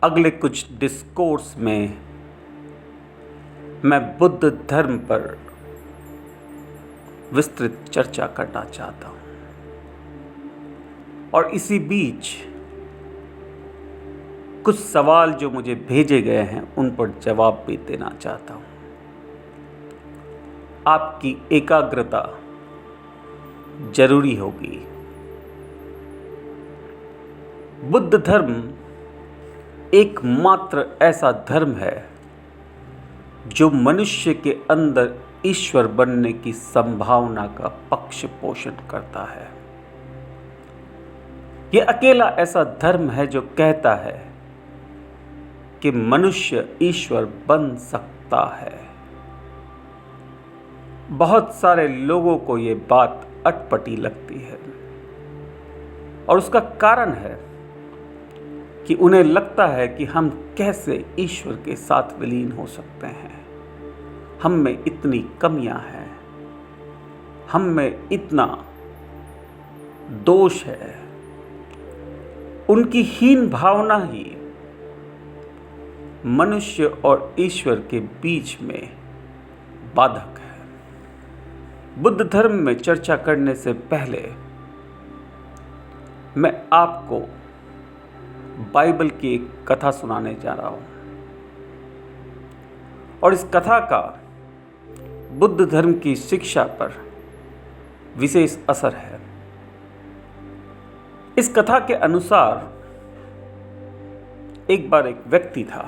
अगले कुछ डिस्कोर्स में मैं बुद्ध धर्म पर विस्तृत चर्चा करना चाहता हूं और इसी बीच कुछ सवाल जो मुझे भेजे गए हैं उन पर जवाब भी देना चाहता हूं। आपकी एकाग्रता जरूरी होगी। बुद्ध धर्म एकमात्र ऐसा धर्म है जो मनुष्य के अंदर ईश्वर बनने की संभावना का पक्ष पोषण करता है। यह अकेला ऐसा धर्म है जो कहता है कि मनुष्य ईश्वर बन सकता है। बहुत सारे लोगों को यह बात अटपटी लगती है और उसका कारण है कि उन्हें लगता है कि हम कैसे ईश्वर के साथ विलीन हो सकते हैं। हम में इतनी कमियां हैं, हम में इतना दोष है। उनकी हीन भावना ही मनुष्य और ईश्वर के बीच में बाधक है। बुद्ध धर्म में चर्चा करने से पहले मैं आपको बाइबल की एक कथा सुनाने जा रहा हूं और इस कथा का बुद्ध धर्म की शिक्षा पर विशेष असर है। इस कथा के अनुसार एक बार एक व्यक्ति था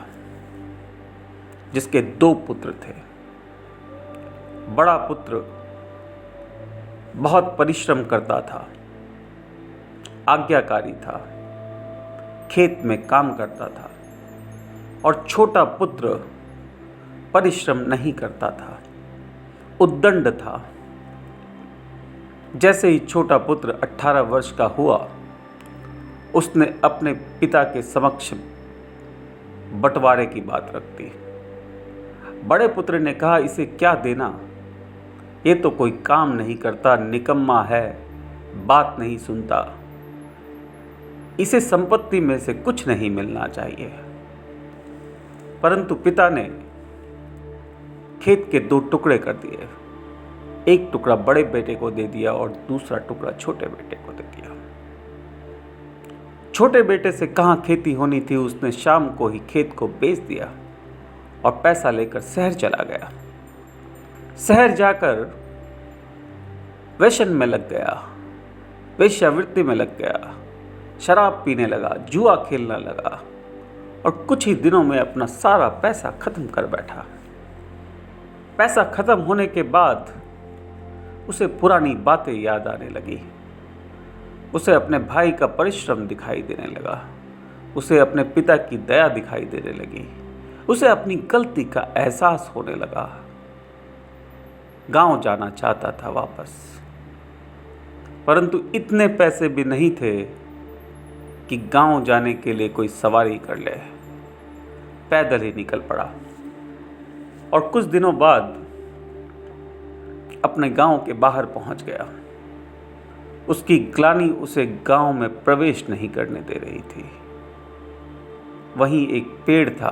जिसके 2 पुत्र थे। बड़ा पुत्र बहुत परिश्रम करता था, आज्ञाकारी था, खेत में काम करता था और छोटा पुत्र परिश्रम नहीं करता था, उद्दंड था। जैसे ही छोटा पुत्र 18 वर्ष का हुआ, उसने अपने पिता के समक्ष बंटवारे की बात रख दी। बड़े पुत्र ने कहा, इसे क्या देना, ये तो कोई काम नहीं करता, निकम्मा है, बात नहीं सुनता, इसे संपत्ति में से कुछ नहीं मिलना चाहिए। परंतु पिता ने खेत के 2 टुकड़े कर दिए। एक टुकड़ा बड़े बेटे को दे दिया और दूसरा टुकड़ा छोटे बेटे को दे दिया। छोटे बेटे से कहाँ खेती होनी थी, उसने शाम को ही खेत को बेच दिया और पैसा लेकर शहर चला गया। शहर जाकर व्यसन में लग गया, वेश्यावृत्ति में लग गया, शराब पीने लगा, जुआ खेलने लगा और कुछ ही दिनों में अपना सारा पैसा खत्म कर बैठा। पैसा खत्म होने के बाद उसे पुरानी बातें याद आने लगी। उसे अपने भाई का परिश्रम दिखाई देने लगा, उसे अपने पिता की दया दिखाई देने लगी, उसे अपनी गलती का एहसास होने लगा। गांव जाना चाहता था वापस, परंतु इतने पैसे भी नहीं थे कि गांव जाने के लिए कोई सवारी कर ले। पैदल ही निकल पड़ा और कुछ दिनों बाद अपने गांव के बाहर पहुंच गया। उसकी ग्लानि उसे गांव में प्रवेश नहीं करने दे रही थी। वहीं एक पेड़ था,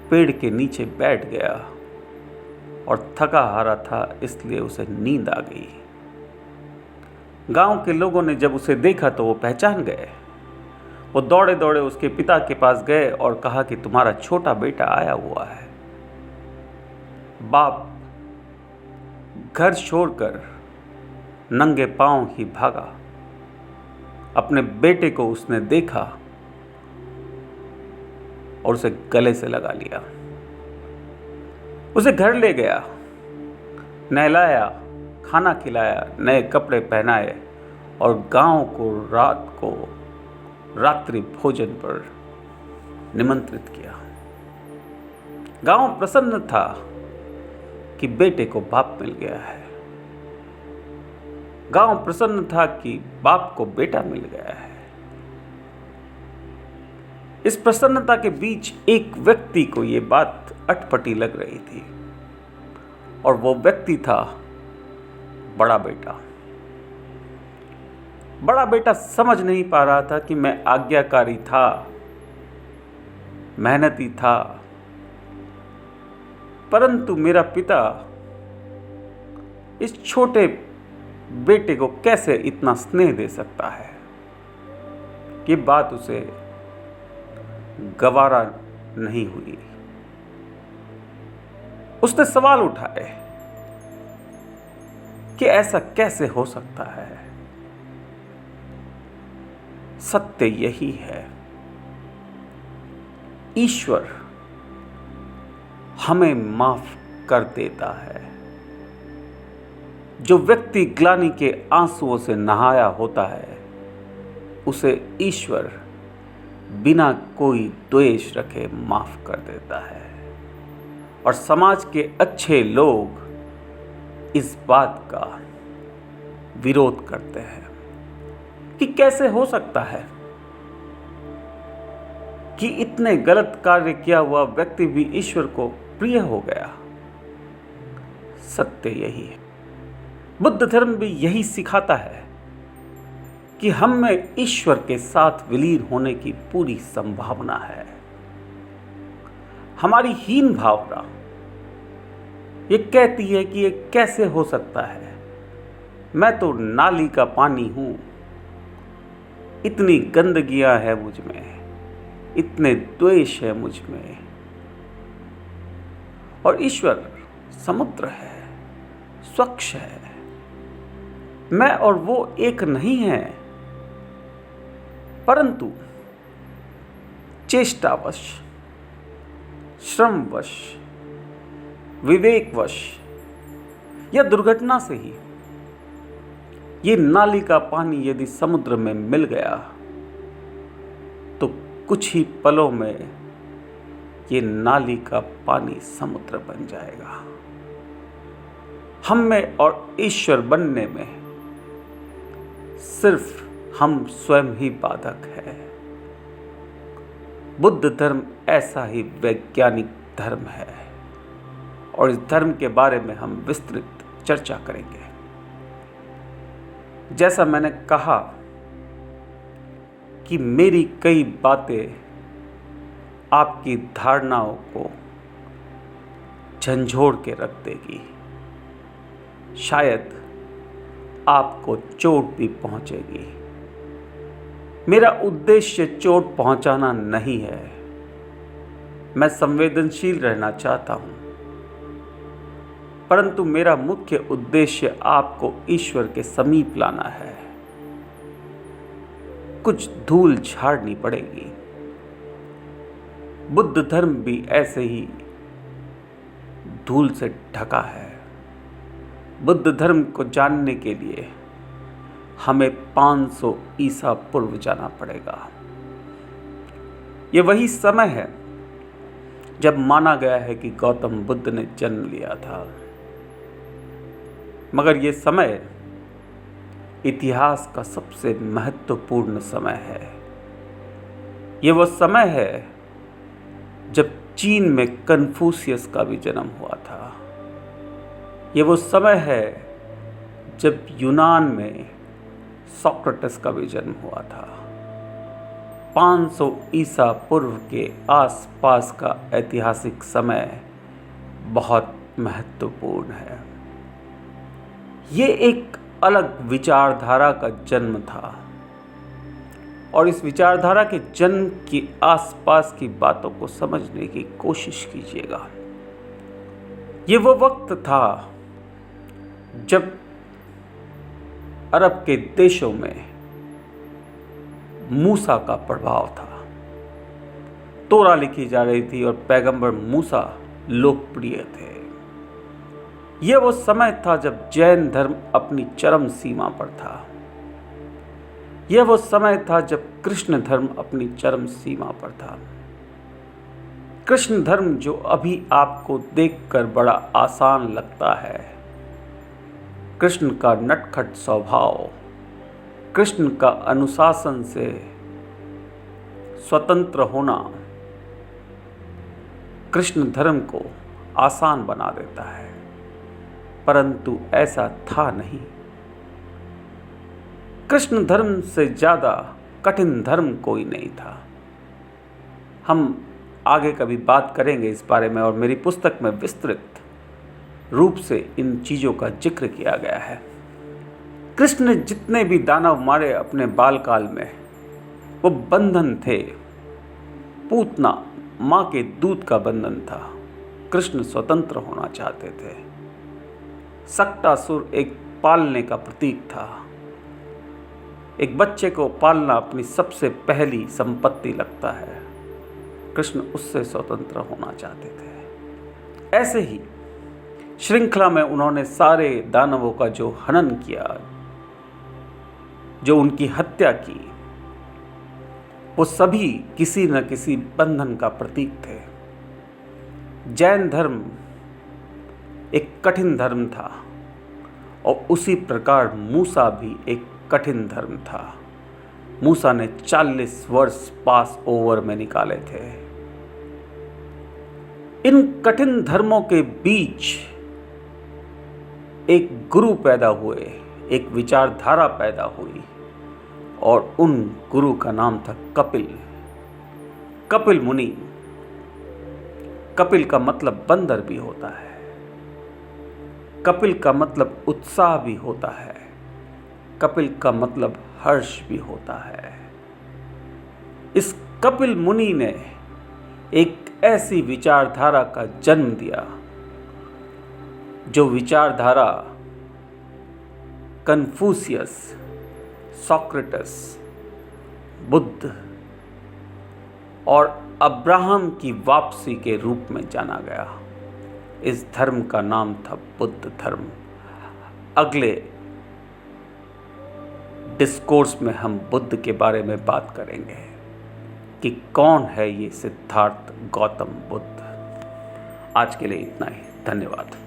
पेड़ के नीचे बैठ गया और थका हारा था, इसलिए उसे नींद आ गई। गांव के लोगों ने जब उसे देखा तो वो पहचान गए। वो दौड़े दौड़े उसके पिता के पास गए और कहा कि तुम्हारा छोटा बेटा आया हुआ है। बाप घर छोड़कर नंगे पांव ही भागा। अपने बेटे को उसने देखा और उसे गले से लगा लिया। उसे घर ले गया, नहलाया, खाना खिलाया, नए कपड़े पहनाए और गांव को रात को रात्रि भोजन पर निमंत्रित किया। गांव प्रसन्न था कि बेटे को बाप मिल गया है। गांव प्रसन्न था कि बाप को बेटा मिल गया है। इस प्रसन्नता के बीच एक व्यक्ति को यह बात अटपटी लग रही थी और वो व्यक्ति था बड़ा बेटा। बड़ा बेटा समझ नहीं पा रहा था कि मैं आज्ञाकारी था, मेहनती था, परंतु मेरा पिता इस छोटे बेटे को कैसे इतना स्नेह दे सकता है, ये बात उसे गवारा नहीं हुई। उसने सवाल उठाए कि ऐसा कैसे हो सकता है। सत्य यही है, ईश्वर हमें माफ कर देता है। जो व्यक्ति ग्लानि के आंसुओं से नहाया होता है, उसे ईश्वर बिना कोई द्वेष रखे माफ कर देता है। और समाज के अच्छे लोग इस बात का विरोध करते हैं कि कैसे हो सकता है कि इतने गलत कार्य किया हुआ व्यक्ति भी ईश्वर को प्रिय हो गया। सत्य यही है, बुद्ध धर्म भी यही सिखाता है कि हम में ईश्वर के साथ विलीन होने की पूरी संभावना है। हमारी हीन भावना ये कहती है कि ये कैसे हो सकता है, मैं तो नाली का पानी हूं, इतनी गंदगियां है मुझ में, इतने द्वेष है मुझ में, और ईश्वर समुद्र है, स्वच्छ है, मैं और वो एक नहीं है। परंतु चेष्टावश, श्रमवश, विवेकवश या दुर्घटना से ही ये नाली का पानी यदि समुद्र में मिल गया तो कुछ ही पलों में ये नाली का पानी समुद्र बन जाएगा। हम में और ईश्वर बनने में सिर्फ हम स्वयं ही बाधक है। बुद्ध धर्म ऐसा ही वैज्ञानिक धर्म है और इस धर्म के बारे में हम विस्तृत चर्चा करेंगे। जैसा मैंने कहा कि मेरी कई बातें आपकी धारणाओं को झंझोड़ के रख देगी, शायद आपको चोट भी पहुंचेगी। मेरा उद्देश्य चोट पहुंचाना नहीं है, मैं संवेदनशील रहना चाहता हूं, परंतु मेरा मुख्य उद्देश्य आपको ईश्वर के समीप लाना है। कुछ धूल झाड़नी पड़ेगी। बुद्ध धर्म भी ऐसे ही धूल से ढका है। बुद्ध धर्म को जानने के लिए हमें 500 ईसा पूर्व जाना पड़ेगा। यह वही समय है जब माना गया है कि गौतम बुद्ध ने जन्म लिया था, मगर यह समय इतिहास का सबसे महत्वपूर्ण समय है। यह वो समय है जब चीन में कन्फ्यूशियस का भी जन्म हुआ था। यह वो समय है जब यूनान में सोक्रेटिस का भी जन्म हुआ था। 500 ईसा पूर्व के आसपास का ऐतिहासिक समय बहुत महत्वपूर्ण है। ये एक अलग विचारधारा का जन्म था और इस विचारधारा के जन्म के आसपास की बातों को समझने की कोशिश कीजिएगा। ये वो वक्त था जब अरब के देशों में मूसा का प्रभाव था। तोरा लिखी जा रही थी और पैगंबर मूसा लोकप्रिय थे। यह वो समय था जब जैन धर्म अपनी चरम सीमा पर था। यह वो समय था जब कृष्ण धर्म अपनी चरम सीमा पर था। कृष्ण धर्म जो अभी आपको देखकर बड़ा आसान लगता है, कृष्ण का नटखट स्वभाव, कृष्ण का अनुशासन से स्वतंत्र होना कृष्ण धर्म को आसान बना देता है, परंतु ऐसा था नहीं। कृष्ण धर्म से ज़्यादा कठिन धर्म कोई नहीं था। हम आगे कभी बात करेंगे इस बारे में, और मेरी पुस्तक में विस्तृत रूप से इन चीज़ों का जिक्र किया गया है। कृष्ण ने जितने भी दानव मारे अपने बालकाल में, वो बंधन थे। पूतना माँ के दूध का बंधन था। कृष्ण स्वतंत्र होना चाहते थे। सक्टासुर एक पालने का प्रतीक था। एक बच्चे को पालना अपनी सबसे पहली संपत्ति लगता है। कृष्ण उससे स्वतंत्र होना चाहते थे। ऐसे ही श्रृंखला में उन्होंने सारे दानवों का जो हनन किया, जो उनकी हत्या की, वो सभी किसी न किसी बंधन का प्रतीक थे। जैन धर्म एक कठिन धर्म था, और उसी प्रकार मूसा भी एक कठिन धर्म था। मूसा ने 40 वर्ष पास ओवर में निकाले थे। इन कठिन धर्मों के बीच एक गुरु पैदा हुए, एक विचारधारा पैदा हुई, और उन गुरु का नाम था कपिल। कपिल मुनि। कपिल का मतलब बंदर भी होता है। कपिल का मतलब उत्साह भी होता है। कपिल का मतलब हर्ष भी होता है। इस कपिल मुनि ने एक ऐसी विचारधारा का जन्म दिया, जो विचारधारा कन्फ्यूशियस, सोक्रेटिस, बुद्ध और अब्राहम की वापसी के रूप में जाना गया। इस धर्म का नाम था बुद्ध धर्म। अगले डिस्कोर्स में हम बुद्ध के बारे में बात करेंगे कि कौन है ये सिद्धार्थ गौतम बुद्ध। आज के लिए इतना ही। धन्यवाद।